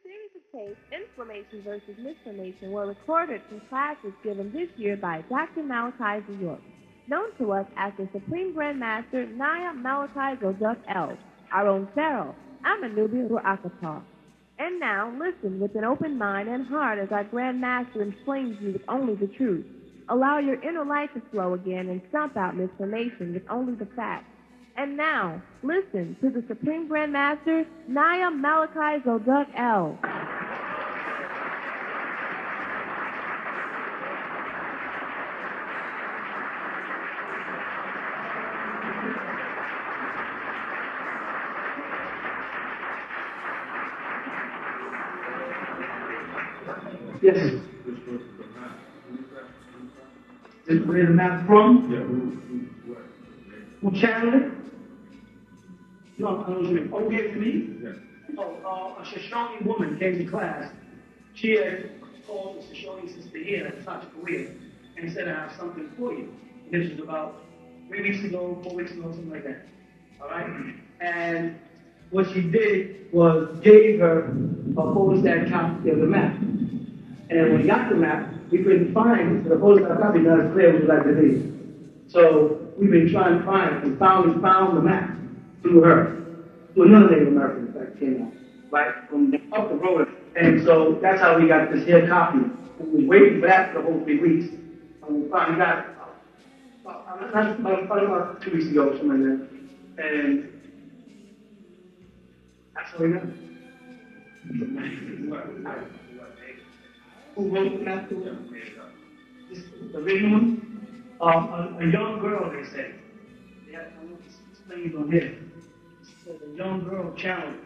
series of tapes, Inflammation versus Misinformation, were recorded from classes given this year by Dr. Malachi New York, known to us as the Supreme Grand Master Naya Malachi Zoduk L, our own Pharaoh, Amanubi Ru'akatar. And now, listen with an open mind and heart as our Grand Master inflames you with only the truth. Allow your inner light to flow again and stomp out misinformation with only the facts. And now, listen to the Supreme Grand Master, Naya Malachi Zoduk L. Yes. Is where the map from? Yeah. Who channeled it? No, I don't know. Oh, gave it to me? Yeah. Oh, a Shoshone woman came to class. She had called the Shoshone sister here at South Korea and said, I have something for you. This was about 3 weeks ago, 4 weeks ago, something like that. All right? And what she did was gave her a photostat copy of the map. And when we got the map, we couldn't find it, so the photostat copy not as clear as we'd like to be. So we've been trying to find it and finally found the map through her. To another Native American, in fact, came out, right, from up the road. And so that's how we got this here copy. And we was waiting for that for the whole 3 weeks. And we finally got it about 2 weeks ago, something like that. And that's how we got it. Who wrote the map? This is the original one? A young girl, they say. Yeah, I'm going to explain on here. So the young girl challenged.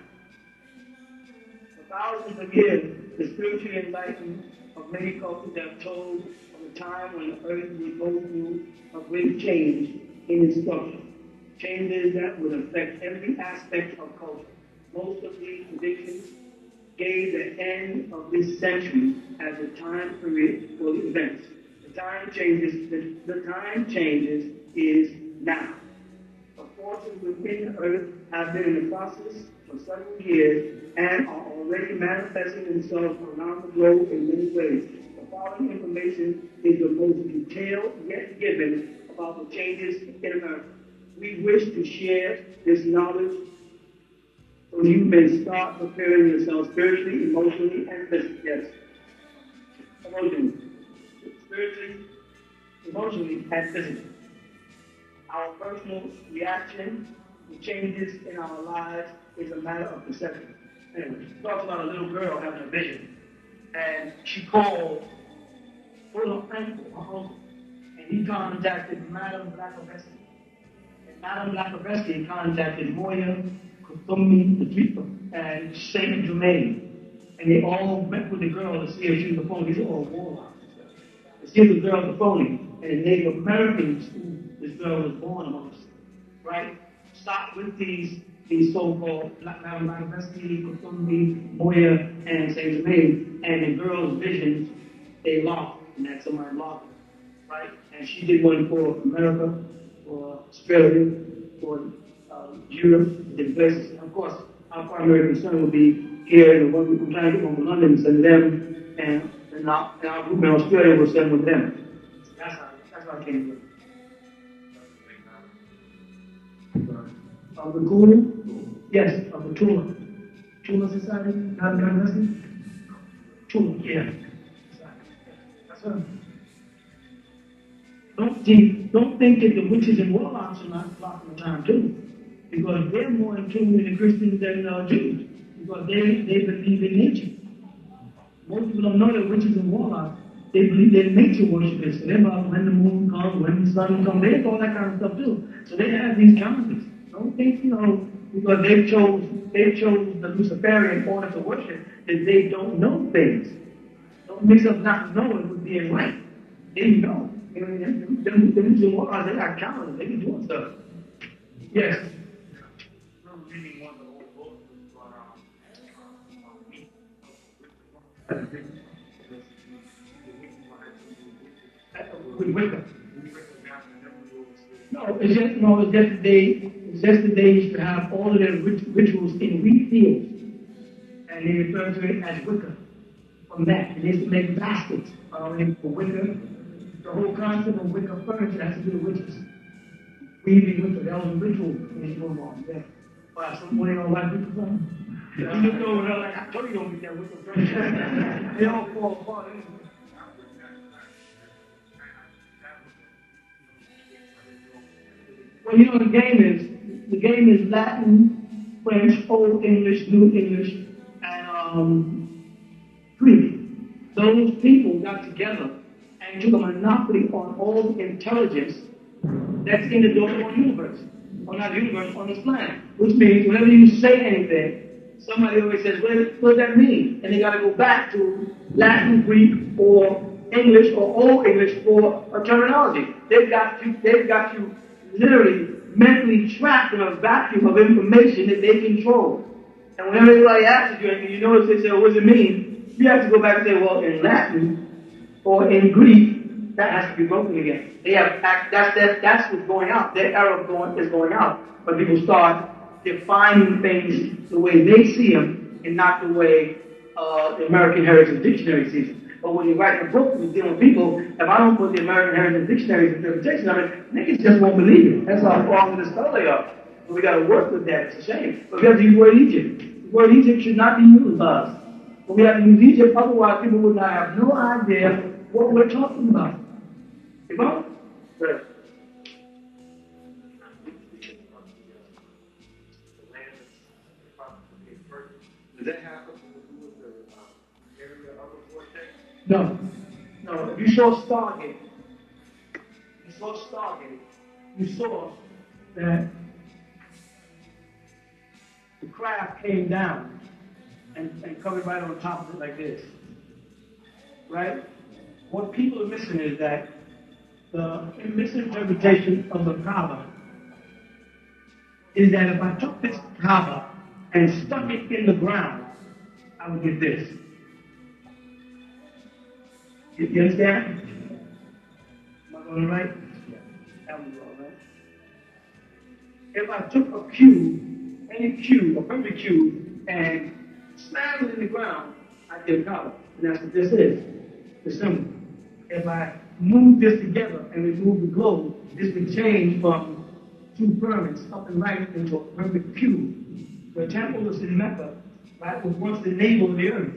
For thousands of years, the spiritually enlightened of many cultures have told of a time when the earth would go through a great change in its structure. Changes that would affect every aspect of culture. Most of these predictions gave the end of this century as a time period for the events. The time changes is now. The forces within the earth have been in the process for several years and are already manifesting themselves around the globe in many ways. The following information is the most detailed yet given about the changes in America. We wish to share this knowledge so you may start preparing yourself spiritually, emotionally, and physically. Yes. Emotionally. Spiritually, emotionally, and physically. Our personal reaction to changes in our lives is a matter of perception. Anyway, she talks about a little girl having a vision. And she called for her uncle, and he contacted Madame Blackovetsky. And Madame Blackovetsky contacted Moya, Kuthumi, the people, and Saint Germain. And they all met with the girl to see if she was a phony. These are all warlocks. To see if the girl was a phony. And the Native Americans who this girl was born amongst, right? Stopped with these so-called Madame Blackovetsky, Kuthumi, Moya, and Saint Germain. And the girl's visions, they locked, and that somebody locked her, right? And she did one for America, for Australia, for Europe, different places. And of course, our primary concern would be here, and we're trying to get one from London and send them, and our group in Australia will send with them. So that's how I came to it. Of the Guru? Yes, of the Tula. Tula Society? God listening? Tula, yeah. That's right. Don't think that the witches and warlocks are not blocking the time too. Because they're more in tune with the Christians than Jews. Because they believe in nature. Most people don't know that witches and warlocks, they believe they're nature worshippers. So they're about when the moon comes, when the sun comes, they do all that kind of stuff too. So they have these calendars. Don't think, because they chose the Luciferian order to worship, that they don't know things. Don't mix up not knowing with being right. They know. Them warlocks, they got calendars, they be doing stuff. Yes. Reading one of the old books it's just that they used to have all of their rituals in wheat fields. and they refer to it as wicker. From that, and they used to make baskets for wicker. The whole concept of wicker furniture has to do with witches. Weaving wicker, that was a ritual in going on there. Wow, someone don't like wicker furniture? You look over there like, I told you don't get that wicker furniture. They all fall apart anyway. Well, you know, the game is Latin, French, Old English, New English, and Greek. Those people got together and took a monopoly on all the intelligence that's in the doggone universe. Or not universe, on this planet. Which means whenever you say anything, somebody always says, what does that mean? And they got to go back to Latin, Greek, or English, or Old English for a terminology. They've got you literally mentally trapped in a vacuum of information that they control. And whenever anybody asks you anything, you notice they say, well, what does it mean? You have to go back and say, well, in Latin or in Greek, that has to be broken again. They have that's what's going out. Their era is going out. But people start defining things the way they see them and not the way the American Heritage Dictionary sees them. But when you write a book and you're dealing with people, if I don't put the American Heritage Dictionary's interpretation of it, niggas just won't believe it. That's how far in the skull they are. But we got to work with that. It's a shame. But we have to use the word Egypt. The word Egypt should not be used by us. But we have to use Egypt, otherwise people would not have no idea what we're talking about. You know? Right. Does that have something to do with the area of the vortex? No. If you saw Stargate, you saw that the craft came down and covered right on top of it like this. Right? What people are missing is that the misinterpretation of the Kaaba is that if I took this Kaaba and stuck it in the ground, I would get this. You understand? Am I going right? Yeah. That was all right. If I took a cube, any cube, a perfect cube, and slammed it in the ground, I'd get a Kaaba. And that's what this is. The symbol. If I move this together and remove the globe, this would change from two pyramids up and right into a perfect cube. The temple was in Mecca, right, was once the navel of the earth.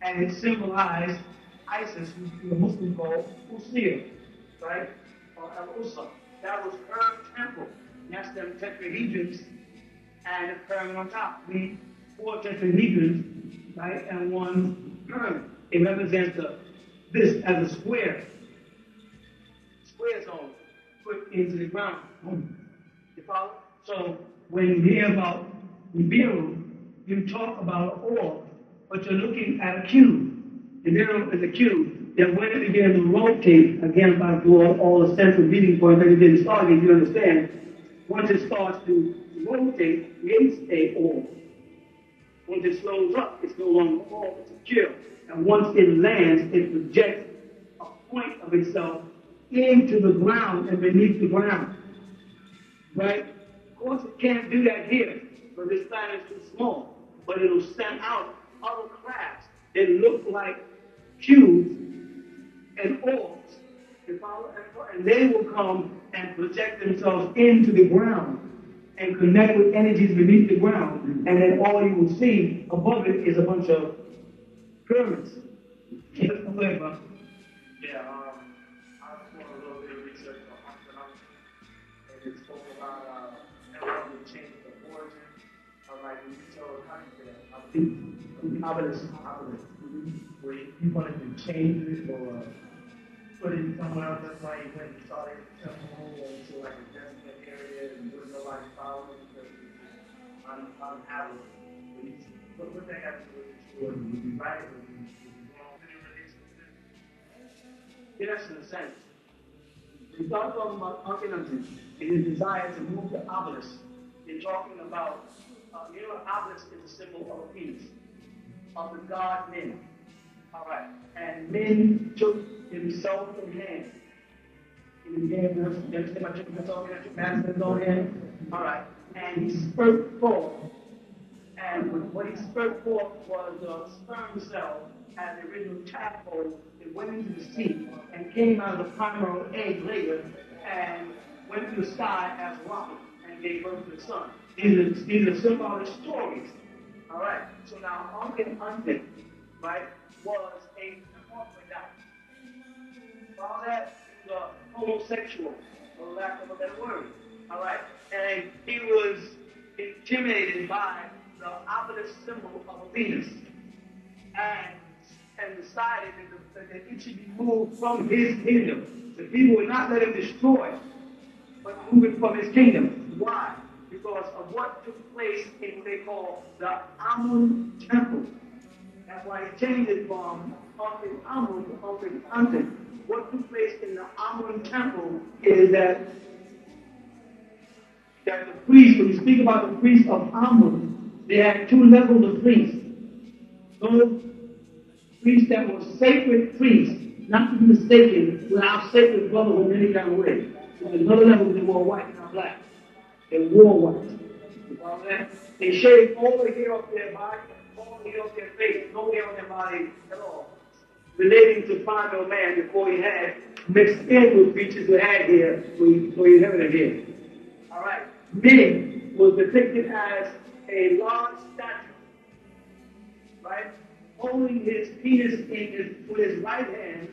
And it symbolized Isis, who the Muslims call Usia, right? Or Al-Usa. That was her temple. And that's them tetrahedrons and a pyramid on top. We 4 tetrahedrons, right, and 1 pyramid. It represents this as a square. Square zone put into the ground. You follow? So when you hear about Nibiru, you talk about an orb, but you're looking at a cube. Nibiru is a cube. Then when it begins to rotate, again, if I draw all the central meeting points that it didn't start, you understand. Once it starts to rotate, it's a orb. Once it slows up, it's no longer an orb, it's a cube. And once it lands, it projects a point of itself into the ground and beneath the ground. Right? Of course, it can't do that here, because this planet is too small. But it'll send out other crafts that look like cubes and orbs. And they will come and project themselves into the ground and connect with energies beneath the ground. And then all you will see above it is a bunch of pyramids. Yeah, I was doing a little bit of research on astronomy, and it spoke about how we change the origin of like when you told how you said obelisk, where you wanted to change it or put it somewhere else. That's why you went and started the temple or into like a desolate area and there was nobody following because it's uninhabitable. What that have to do with the would be right? Yes, in a sense. We start talking about Akhenaten and his desire to move the obelisk. You're talking about, obelisk is a symbol of a penis, of the god men. All right. And men took himself in hand. In the game, you understand my chicken talking? Man's in his own hand. All right. And he spurted forth. And what he spurted forth was a sperm cell as the original tadpole. It went into the sea and came out of the primary egg later and went to the sky as a rocket and gave birth to the sun. These are symbolic stories. All right. So now, Uncle, right, was a hermaphrodite. All that he was a homosexual, for lack of a better word. All right. And he was intimidated by the opposite symbol of a Venus, and decided that it should be moved from his kingdom. The people would not let him destroy it, but move it from his kingdom. Why? Because of what took place in what they call the Yaanuwn temple. That's why he changed it from Uncle Yaanuwn to Uncle Anton. What took place in the Yaanuwn temple is that the priest, when you speak about the priest of Yaanuwn, they had two levels of priests. Those priests that were sacred priests, not to be mistaken with our sacred brotherhood in any kind of way. There's another level, they wore white, not black. They wore white. You follow that? They shaved all the hair off their body, all the hair off their face, no hair on their body at all. Relating to final man before he had mixed in with creatures who had hair, so he had hair. All right. Men was depicted as a large statue, right? Holding his penis with his right hand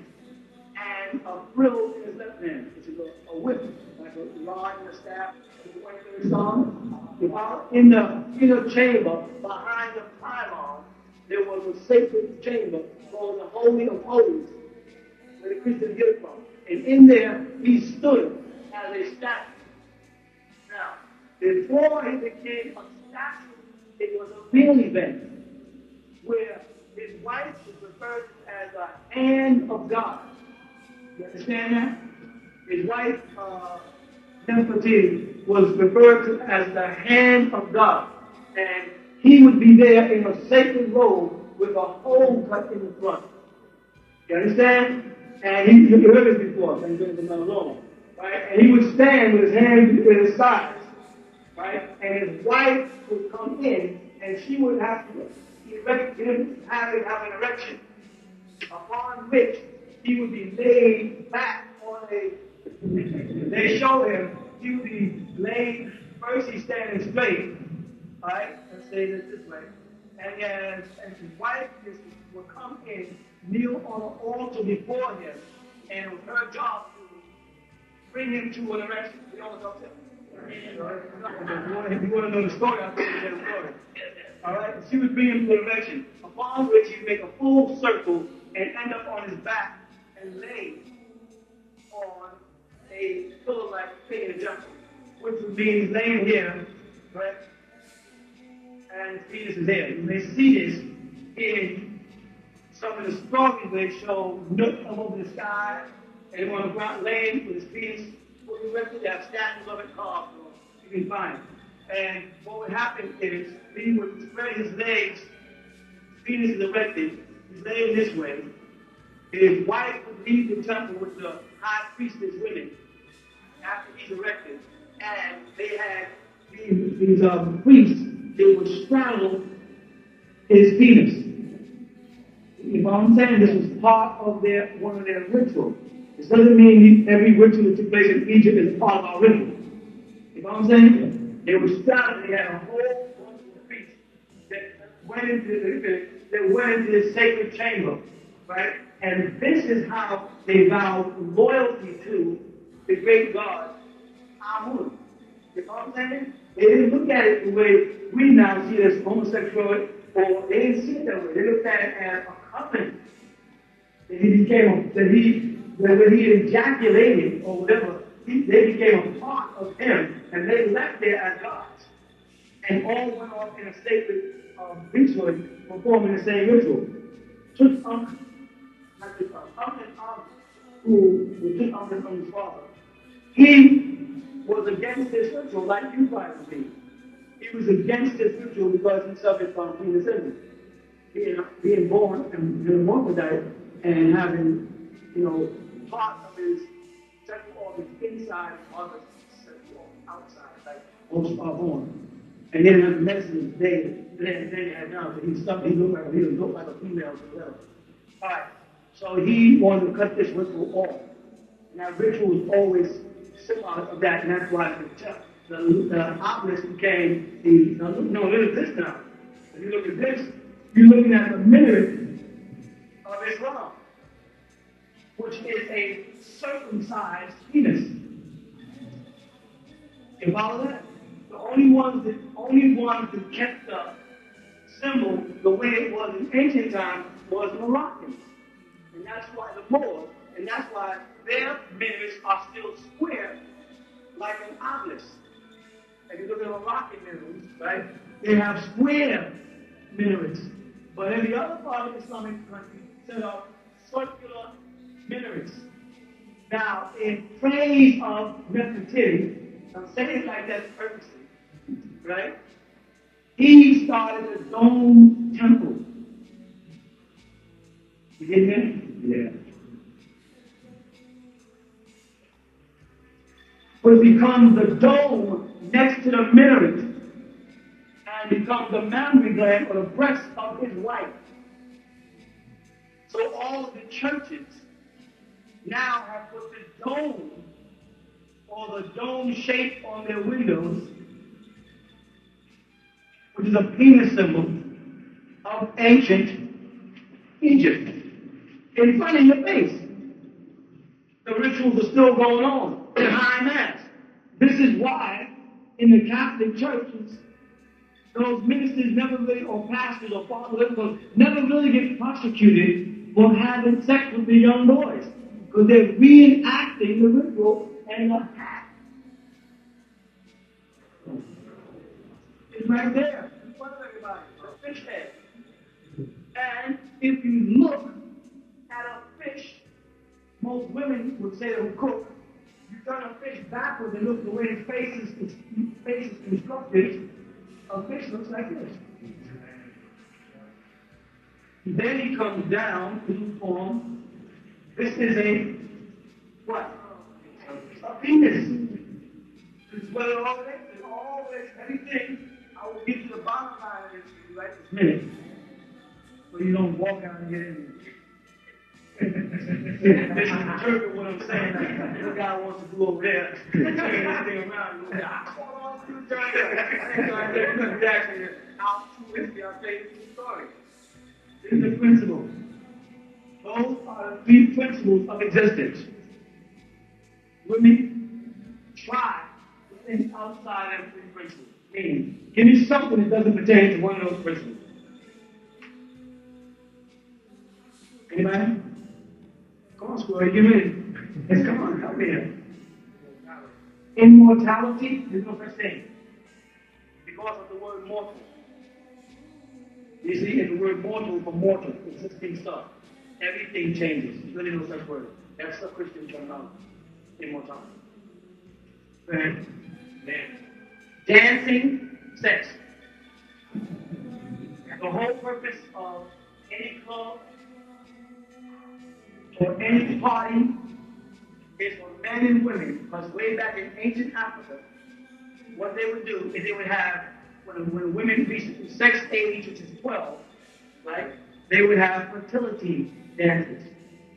and a frill in his left hand, which is a whip, like a rod and a staff. In the inner chamber, behind the pylon, there was a sacred chamber called the Holy of Holies, where the Christians get it from. And in there, he stood as a statue. Now, before he became a statue, it was a real event where his wife was referred to as the hand of God. You understand that? His wife, Nefertiti, was referred to as the hand of God. And he would be there in a sacred robe with a hole cut in the front. You understand? And you heard it before, thank goodness I'm not alone. Right? And he would stand with his hands at his sides. Right? And his wife would come in and she would have to erect him, have an erection, upon which he would be laid back on a. They show him he would be laid. First, he's standing straight, all right? Let's say this way, and his wife will come in, kneel on an altar before him, and it was her job to bring him to an erection. You know what I'm saying? If you want to know the story, I'll tell you the story. All right? She would bring him to an erection, upon which he'd make a full circle and end up on his back and lay on a pillow-like thing in a jungle, which would mean he's laying here, right? And his penis is there. You may see this in some of the stories they show Nook up over the sky, and on the ground laying with his penis fully erected. They have statues of it carved, so you can find it. And what would happen is he would spread his legs, his penis is erected, he's laying this way. His wife would leave the temple with the high priestess women after he's erected, and they had these priests. They would straddle his penis. You know what I'm saying? This was part of one of their rituals. This doesn't mean every ritual that took place in Egypt is part of our ritual. You know what I'm saying? They would straddle. They had a whole bunch of priests that went into this sacred chamber, right? And this is how they vowed loyalty to the great God, Yaanuwn. You know what I'm saying? They didn't look at it the way we now see it as homosexuality, or they didn't see it that way. They looked at it as a covenant. That when he ejaculated or whatever, they became a part of him, and they left there as gods. And all went on in a sacred ritual, performing the same ritual. Took who took Uncle from his father. He was against this ritual, like you guys would be. He was against this ritual because he suffered from penis syndrome. Being born and being hermaphrodite and having, part of his sexual organs inside and other sexual organs outside, like most are born. And then the medicine they had now, so he looked like a female as well. All right. So he wanted to cut this ritual off. And that ritual was always symbolic of that, and that's why the obelisk became the. No, look at this now. If you look at this, you're looking at the minaret of Islam, which is a circumcised penis. You follow that? The only ones that kept the symbol the way it was in ancient times was Moroccans. And that's why the Moors, and that's why their minarets are still square like an obelisk. If you look at Moroccan minarets, right, they have square minarets. But in the other part of Islamic country, set up circular minarets. Now, in praise of Nefertiti, I'm saying it like that purposely, right? He started a dome temple. You get that? Yeah. Which becomes the dome next to the minaret and becomes the mammary gland or the breast of his wife. So all of the churches now have put the dome or the dome shape on their windows, which is a penis symbol of ancient Egypt, in front of your face. The rituals are still going on in high mass. This is why in the Catholic churches, those ministers never really, or pastors or fathers, never really get prosecuted for having sex with the young boys, because they're reenacting the ritual and the act. It's right there in front of everybody, a fish head. And if you look at a fish, most women would say they would cook. You turn a fish backwards and look the way his face is constructed, a fish looks like this. Then he comes down to the form. This is a what? A penis. This is what it all is. It's always everything. I will get to the bottom line of this for you right this minute. So you don't walk out and get in. This is interpret what I'm saying. This guy wants to do over there. Turn this thing around. And go, hold on, you turn it. Actually, how true is the I'll tell you the story. This is the principle. Those are the three principles of existence. Women try to think outside of three principles. Meaning, give me something that doesn't pertain to one of those principles. Anybody? Come on, Squirrel, give in. Yes, come on, help me here. Immortality, there's no such thing. Because of the word mortal. You see, in the word mortal for mortal, existing stuff. Everything changes. There's really no such word. That's a Christian terminology. Immortality. Then, dancing, sex. The whole purpose of any club or any party is for men and women, because way back in ancient Africa, what they would do is they would have, when women reach the sex age, which is 12, right, they would have fertility dances.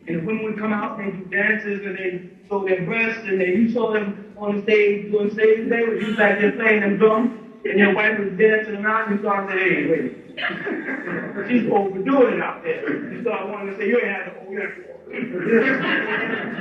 And the women would come out and do dances and they show their breasts, and you saw them on the stage doing stage day, where you back there playing them drums, and your wife was dancing around, and you start saying, hey, wait. She's overdoing it out there. You start wanting to say, you ain't had to, you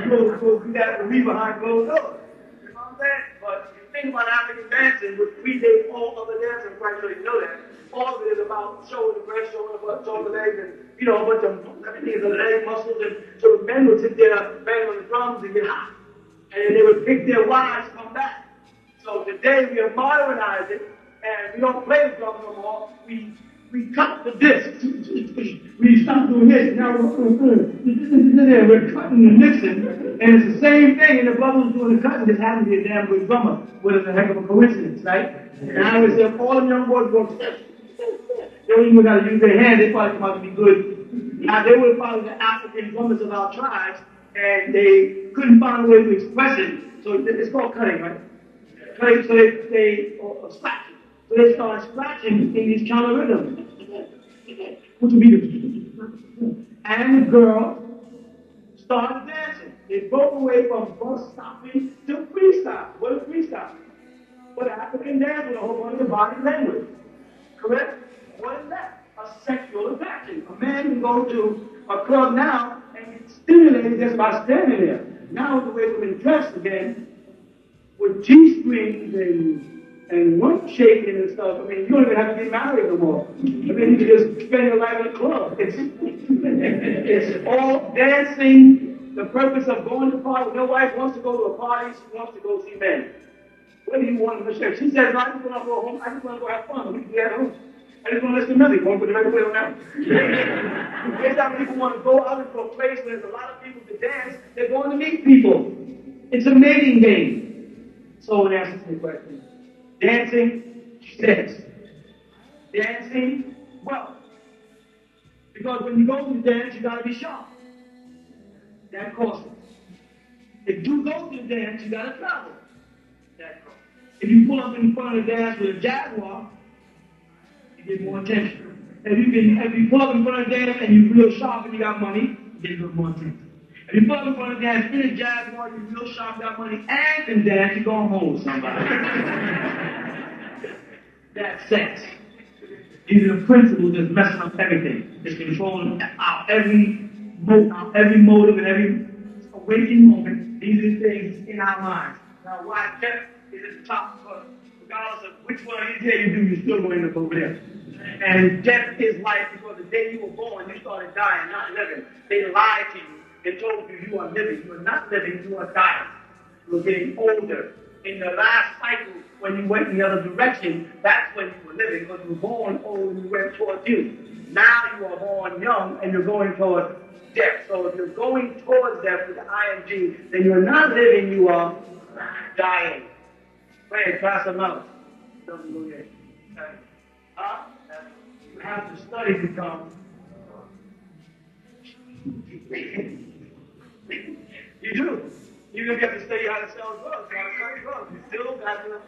go do that with me behind closed doors. You know what I'm saying? But if you think about African dancing, which predates all other dancing, I'm quite sure you know that. All of it is about showing the breast, showing the butt, showing the legs, and a bunch of everything is the leg muscles. And so the men would sit there, bang on the drums and get hot. And then they would pick their wives to come back. So today we have modernized it, and we don't play the drums no more. We cut the disc. We stop doing this. Now we're cutting and mixing. And it's the same thing. And the brothers doing the cutting just happen to be a damn good drummer, which is a heck of a coincidence, right? And I always say, if all them young boys go, they don't even got to use their hands. They probably come out to be good. Now, they were probably the African drummers of our tribes, and they couldn't find a way to express it. So it's called cutting, right? Cutting, so they scratching. So they start scratching in these counter rhythms. What you mean? And the girl started dancing. They broke away from bus stopping to freestyle. What is freestyle? What African dance with a whole bunch of body language. Correct? What is that? A sexual attraction. A man can go to a club now and get stimulated just by standing there. Now the way women dress again, with G-strings and rump shaking and stuff. I mean, you don't even have to get married no more. I mean, you can just spend your life in a club. It's all dancing. The purpose of going to party. Your wife wants to go to a party. She wants to go see men. What do you want to share? She says, no, I just want to go home. I just want to go have fun. We can be at home. I just want to listen to music. Want to put the record player on now? Here's how people want to go out into a place where there's a lot of people to dance. They're going to meet people. It's a mating game. So in answer to the question, dancing, sex. Dancing, wealth. Because when you go to dance, you got to be sharp. That costs. If you go to the dance, you got to travel. That costs. If you pull up in front of the dance with a Jaguar, you get more attention. If you pull up in front of the dance and you're real sharp and you got money, you get a little more attention. If you pull up in front of the dance in a Jaguar, you're real sharp, got money, and can dance, you're going home with somebody. That's sex. These are the principles that's messing up everything. It's controlling every motive and every waking moment. These are the things in our minds. Now, why death is at the top? Because regardless of which one of these here you do, you're still going to end up over there. And death is life because the day you were born, you started dying, not living. They lied to you and told you you are living. You are not living, you are dying. You are getting older. In the last cycle, when you went in the other direction, that's when you were living because you were born old and you went towards youth. Now you are born young and you're going towards death. So if you're going towards death with the ing, then you're not living, you are dying. Pray, class enough. Doesn't go yet. You have to study to come. You do. You're going to have to study how to sell drugs, how to study drugs. You still got to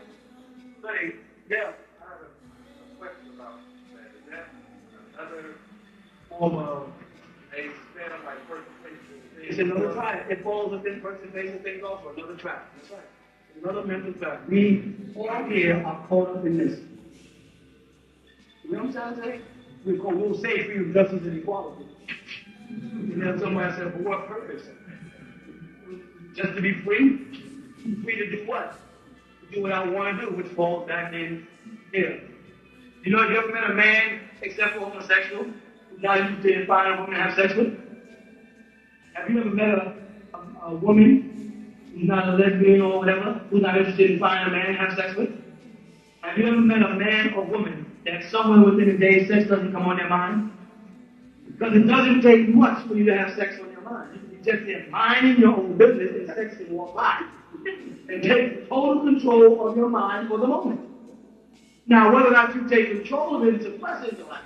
study. Yeah. I have a question about that. Is that another form of a set of like person-facing things? It's another trap. It falls within person-facing things also. Another trap. That's right. Another mental trap. We all here are caught up in this. You know what I'm saying? We'll say freedom, justice, and equality. And then somebody said, for what purpose? Just to be free? Free to do what? To do what I want to do, which falls back in here. You know, you ever met a man, except for homosexual, who's not interested in finding a woman to have sex with? Have you ever met a woman who's not a lesbian or whatever, who's not interested in finding a man to have sex with? Have you ever met a man or woman that somewhere within a day sex doesn't come on their mind? Because it doesn't take much for you to have sex on your mind. You can just get minding your own business and sex can walk by. And take total control of your mind for the moment. Now, whether or not you take control of it is a question to life.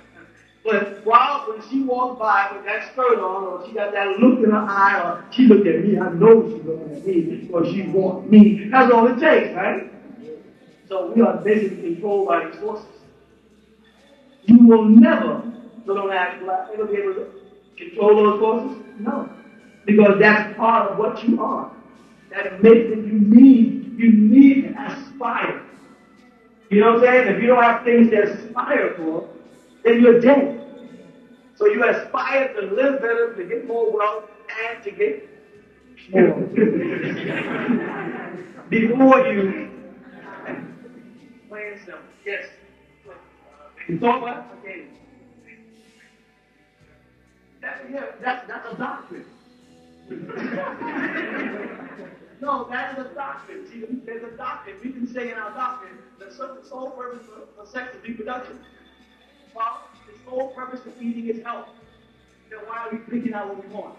But when she walked by with that skirt on, or she got that look in her eye, or she looked at me, I know she's looking at me, or she walked me, that's all it takes, right? So we are basically controlled by these forces. You will never, so don't ask, will I ever be able to control those forces? No. Because that's part of what you are. That makes it you need to aspire. You know what I'm saying? If you don't have things to aspire for, then you're dead. So you aspire to live better, to get more wealth, and to get more. Before you plain simple. Yes. You thought what? Okay. That's a doctrine. No, that is a doctrine. See, there's a doctrine. We can say in our doctrine that the sole purpose for sex is reproduction. Well, the sole purpose for eating is health. Then why are we picking out what we want?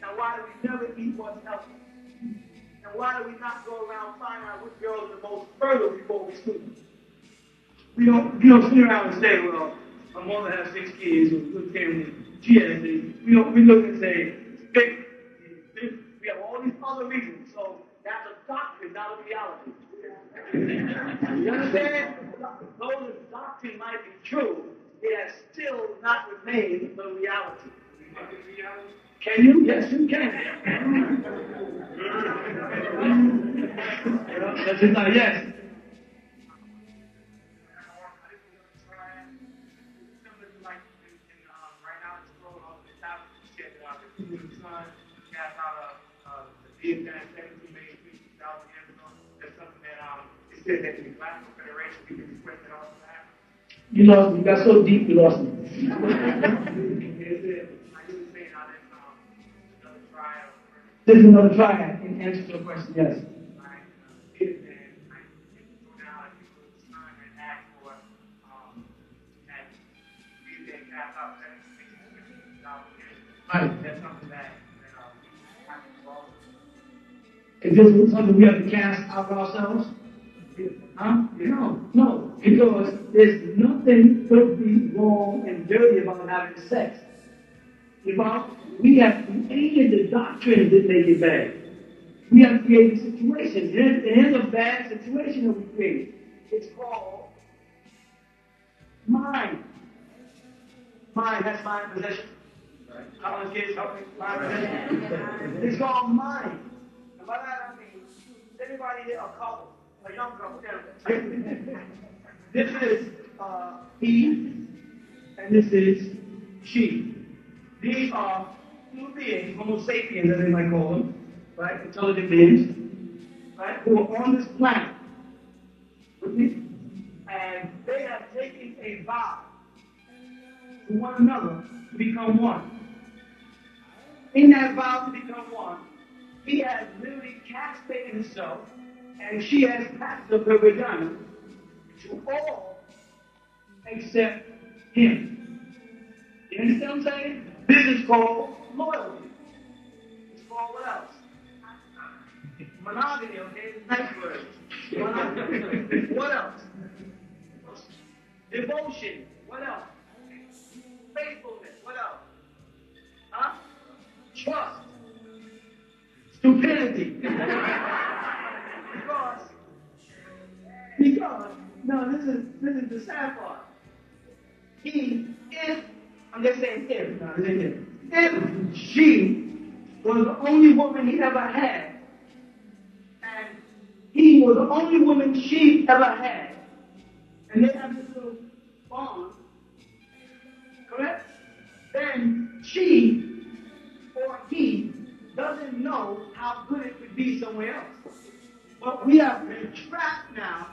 Now, why do we never eat what's healthy? And why do we not go around finding out which girls are the most fertile before we sleep? We don't sit around and say, well, my mother has 6 kids, or good family, she has 6. We look and say, big. We have all these other reasons. So that's a doctrine, not a reality. You understand? though the doctrine might be true, it has still not remained the reality. Can you? Yes, you can. That's just not yes. You lost me. You got so deep, you lost me. This is another try in answer to your question, yes. Right. That's something that is this something we have to cast out of ourselves? Huh? No. Because there's nothing filthy, wrong, and dirty about having sex. We have created the doctrines that make it bad. We have created situations. Here's a bad situation that we create. It's called mind. Mind, that's mind possession. Right. College kids, help me. Mind possession. It's called mind. And by that I mean, everybody here a couple, a young couple. This is he, and this is she. These are human beings, Homo sapiens, as they might call them, right? Intelligent beings, right? Who are on this planet with me, and they have taken a vow to one another to become one. In that vow to become one, he has literally castrated himself, and she has passed up her vagina to all except him. You understand what I'm saying? This is called loyalty. It's called what else? Monogamy, okay? Nice word. Monogamy. What else? Devotion. What else? Faithfulness. What else? Huh? Trust. Stupidity. Because, no, this is the sad part. I'm just saying if, no, this is if she was the only woman he ever had, and he was the only woman she ever had, and they have this little bond, correct? Then she or he doesn't know how good it could be somewhere else. But we have been trapped now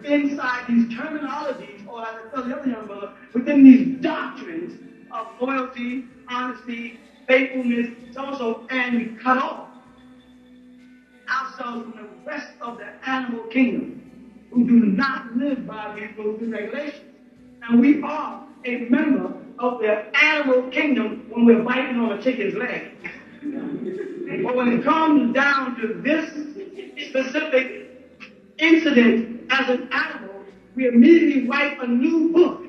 inside these terminologies, or as I tell the other young brother, within these doctrines of loyalty, honesty, faithfulness, so, and we cut off ourselves from the rest of the animal kingdom who do not live by these rules and regulations. And we are a member of the animal kingdom when we're biting on a chicken's leg. But when it comes down to this specific incident as an animal, we immediately write a new book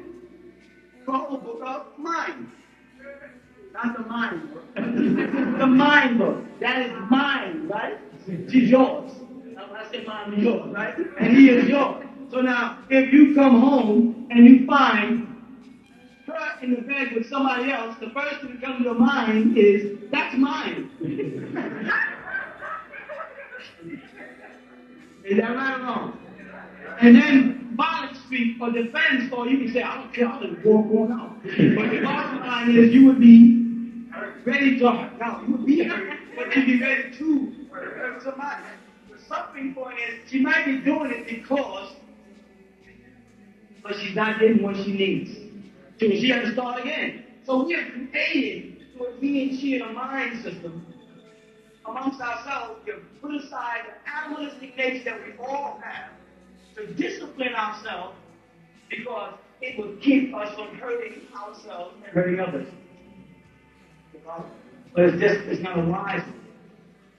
called the Book of Mind. Not the mind book. The mind book. That is mine, right? She's yours. I say mine is yours, right? And he is yours. So now, if you come home and you find her in the bed with somebody else, the first thing that comes to your mind is, that's mine. Is that right or wrong? And then violence speak or defense, or you can say, I don't care, I'll just walk on out. But the bottom line is you would be ready to hurt. Now, you would be hurt, but you'd be ready to hurt somebody. The suffering point is she might be doing it but she's not getting what she needs. So she has to start again. So we are created for he and she in a mind system amongst ourselves to put aside the animalistic nature that we all have, to discipline ourselves, because it will keep us from hurting ourselves and hurting others. But it's not a wise one,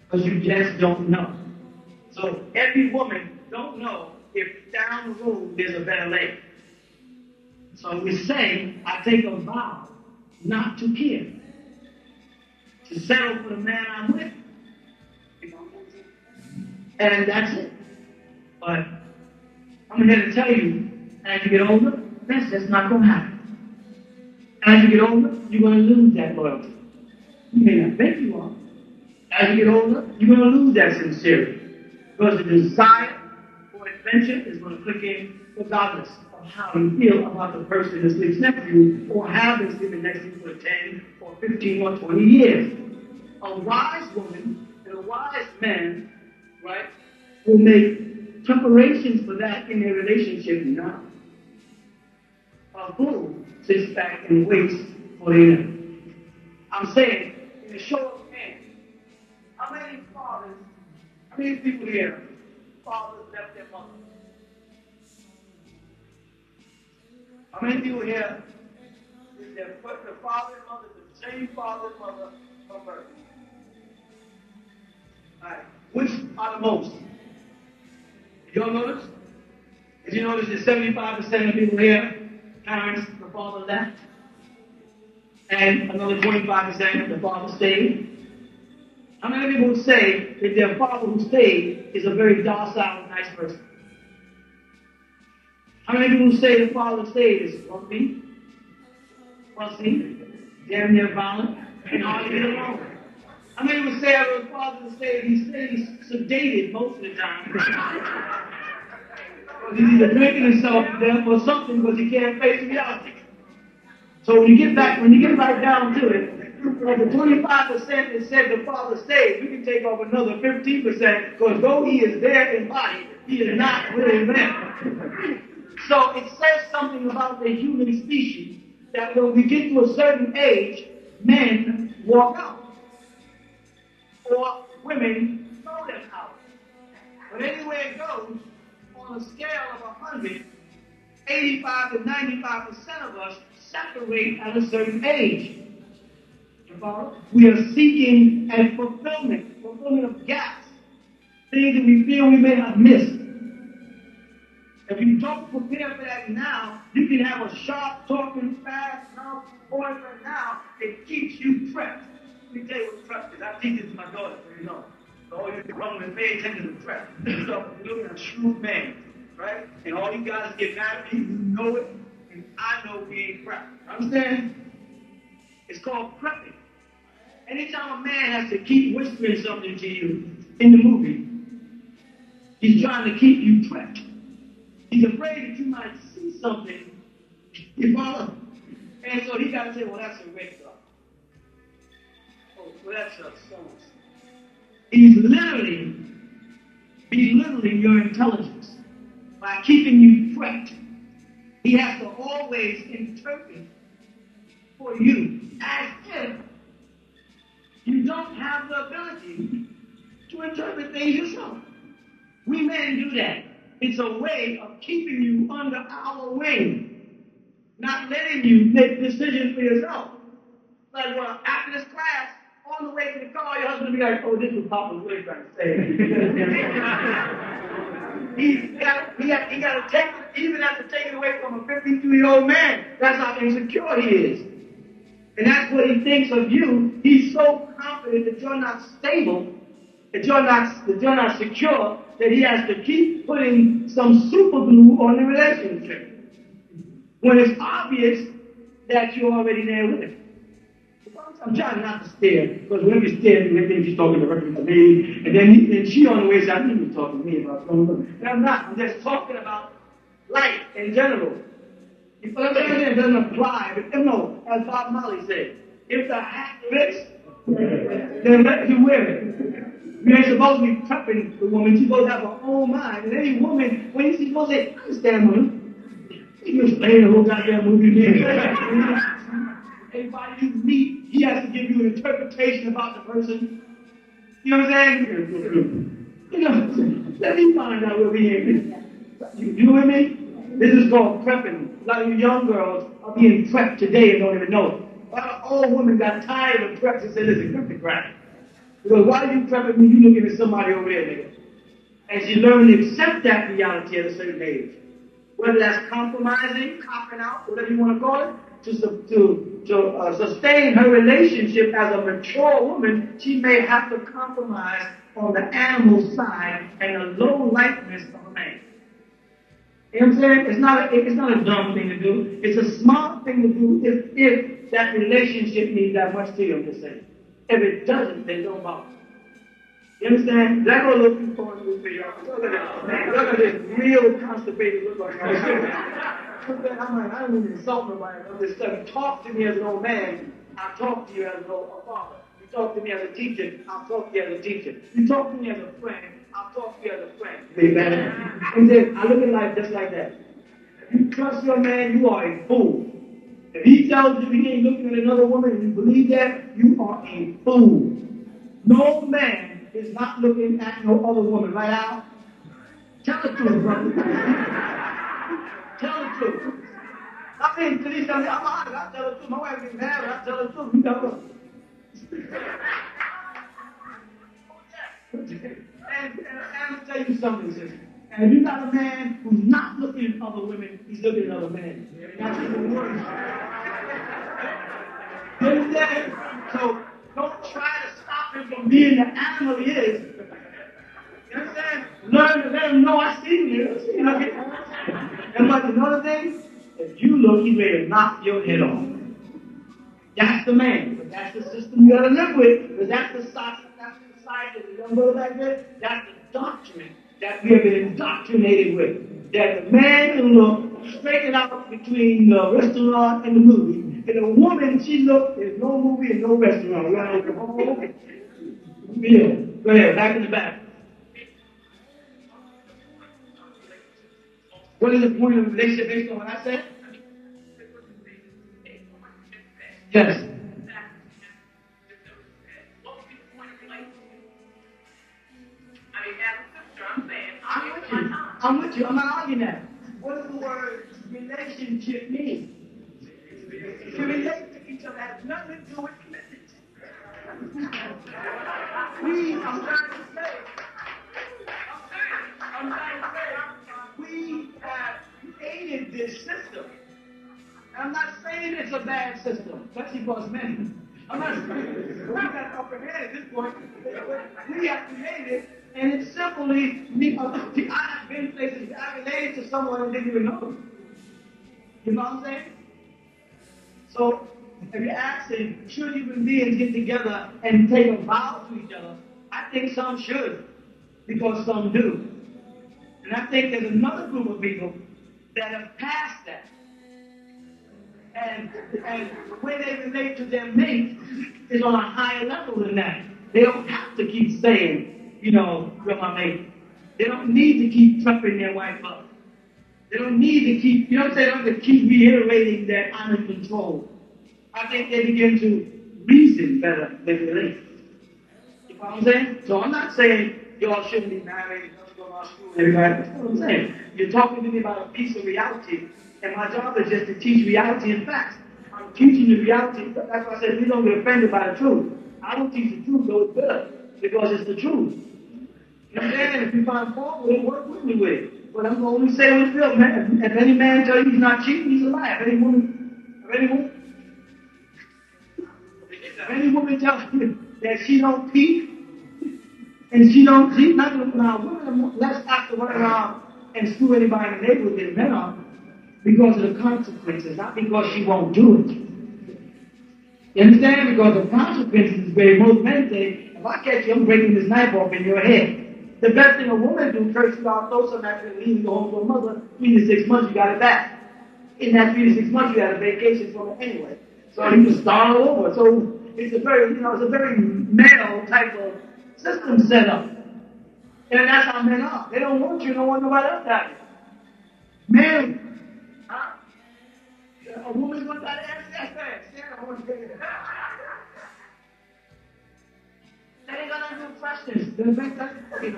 because you just don't know. So every woman don't know if down the road there's a better lady. So we say, I take a vow not to kill, to settle for the man I'm with. And that's it. But I'm here to tell you As you get older, that's just not going to happen. As you get older, you're going to lose that loyalty. You may not think you are. As you get older, you're going to lose that sincerity. Because the desire for adventure is going to click in regardless of how you feel about the person that sleeps next to you or have been sleeping next to you for 10 or 15 or 20 years. A wise woman and a wise man, right, will make preparations for that in their relationship now. A fool sits back and waits for the end. I'm saying, in a show of hands, how many fathers, how many people here, fathers left their mother? How many people here, is their the father and mother, the same father and mother from birth? Alright, which are the most? Did y'all notice? Did you notice that 75% of people here, parents, the father left? And another 25% the father stayed? How many people would say that their father who stayed is a very docile, nice person? How many people would say the father who stayed is grumpy, fussy, damn near violent, and hardly get along? How many would say the father who stayed, he's sedated most of the time? He's either drinking himself to death or something because he can't face reality. So when you get right down to it, of the 25% that said the father stayed, we can take off another 15% because though he is there in body, he is not really there. So it says something about the human species that when we get to a certain age, men walk out. Or women throw them out. But anywhere it goes, on a scale of 100, 85 to 95% of us separate at a certain age. We are seeking a fulfillment of gaps, things that we feel we may have missed. If you don't prepare for that now, you can have a sharp, talking, fast-mouthed boyfriend now that keeps you prepped. Let me tell you what prep is. I teach this to my daughter, so you know. So all you women pay attention to prep. So you're looking at a shrewd man, right? And all you guys get mad at me, you know it, and I know we ain't prepped. Understand? It's called prepping. Anytime a man has to keep whispering something to you in the movie, he's trying to keep you prepped. He's afraid that you might see something, you follow? And so he got to say, well, that's a red dot. Oh, well, that's a song. He's literally belittling your intelligence by keeping you prepped. He has to always interpret for you as if you don't have the ability to interpret things yourself. We men do that. It's a way of keeping you under our wing, not letting you make decisions for yourself. Like, well, after this class, on the way to the car, your husband will be like, oh, this is Papa was really trying to say. he got to take it, even after taking it away from a 52-year-old man. That's how insecure he is. And that's what he thinks of you. He's so confident that you're not stable, that you're not secure, that he has to keep putting some super glue on the relationship. When it's obvious that you're already there with him. I'm trying not to stare, because whenever you stare, you think she's talking directly to me, and then she on the way says, I think you're talking to me about something. And I'm not. I'm just talking about life in general. You understand? It doesn't apply. But no, as Bob Marley said, if the hat fits, then let you wear it. You ain't supposed to be prepping the woman. She's supposed to have her own mind. And any woman, when she's supposed to say, I understand, woman. You explain the whole goddamn movie. Everybody you meet, he has to give you an interpretation about the person. You know what I'm saying? You know, let me find out where we ain't. You with me? This is called prepping. A lot of you young girls are being prepped today and don't even know it. A lot of old women got tired of preps and said, listen, quit the crap. Because why are you prepping me? You looking at somebody over there, nigga. And she learned to accept that reality at a certain age. Whether that's compromising, copping out, whatever you want to call it, to sustain her relationship as a mature woman, she may have to compromise on the animal side and the low likeness of a man. You know what I'm saying? It's not a dumb thing to do. It's a smart thing to do if that relationship means that much to you, I'm just saying. If it doesn't, then don't bother. You understand? That go a little too far for y'all. Look at this real constipated look on y'all. I'm like, I don't even insult nobody about this stuff. You talk to me as an old man, I talk to you as an old father. You talk to me as a teacher, I'll talk to you as a teacher. You talk to me as a friend, I'll talk to you as a friend. Amen. And then I look at life just like that. If you trust your man, you are a fool. If he tells you he ain't looking at another woman and you believe that, you are a fool. No man is not looking at no other woman, right, Al? Tell the truth, brother. Tell the truth. I mean, because he tells me, I'm honest, I tell the truth. My wife gets mad, I tell the truth. You know and I'm going to tell you something, sister. And if you got a man who's not looking at other women, he's looking at other men. That's even worse. You understand? So don't try to stop him from being the animal he is. You understand? Learn to let him know I see you. You know, and but another thing, if you look, he's ready to knock your head off. That's the man. But that's the system you got to live with. Because that's the society of the young brother back there. That's the doctrine that we have been indoctrinated with. That the man can look straight out between the restaurant and the movie. And the woman, she look, there's no movie and no restaurant. We got to go home. Yeah. Go ahead, back in the back. What is the point of the relationship based on what I said? Yes. I'm with you. I'm not arguing that. What does the word relationship mean? To relate to each other has nothing to do with commitment. I'm trying to say, we have created this system. I'm not saying it's a bad system, especially for us men. I'm not saying we got to upper hand at this point. We have created it, and it's simply I have been places where I related to someone and didn't even know them. You know what I'm saying? So, if you're asking, should human beings get together and take a vow to each other? I think some should, because some do. And I think there's another group of people that have passed that. And the way they relate to their mate is on a higher level than that. They don't have to keep saying, you know, you're my mate. They don't need to keep prepping their wife up. They don't need to keep, you know what I'm saying? They don't have to keep reiterating that I'm in control. I think they begin to reason better than relate. You know what I'm saying? So I'm not saying y'all shouldn't be married, don't go to school, everybody. That's what I'm saying. You're talking to me about a piece of reality, and my job is just to teach reality and facts. I'm teaching the reality. That's why I said we don't get offended by the truth. I don't teach the truth, though it's good, because it's the truth. And then if you find fault with it, work with me with it. But I'm going to only say what I feel, man. If any man tell you he's not cheating, he's a liar. If any woman tells you that she don't cheat, and she don't cheat, not now, women less apt to run around and screw anybody in the neighborhood than men are because of the consequences, not because she won't do it. You understand? Because the consequences is where most men say, if I catch you, I'm breaking this knife off in your head. The best thing a woman do, curse you out, throw some at you, and leave you home to a mother. 3 to 6 months, you got it back. In that 3 to 6 months, you had a vacation from it anyway. So you can start all over. So it's a very, it's a very male type of system set up. And that's how men are. They don't want you, don't want nobody else to have you. Men, huh? A woman's going to try to answer that fast. Yeah, I want to get it. That ain't got nothing to do with freshness. Does it make sense? Okay.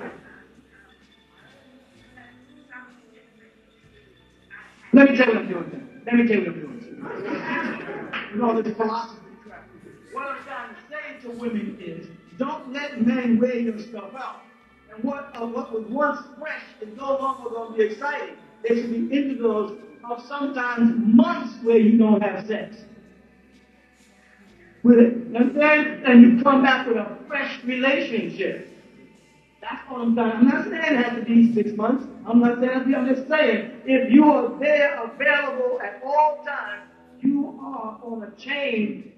Let me tell you what I'm doing. You know, this philosophy trap. What I'm trying to say to women is, don't let men wear your stuff out. And what was once fresh is no longer going to be exciting. There should be intervals of sometimes months where you don't have sex. With it. And you come back with a fresh relationship. That's what I'm saying. I'm not saying it has to be 6 months. I'm not saying it. I'm just saying if you are there available at all times, you are on a chain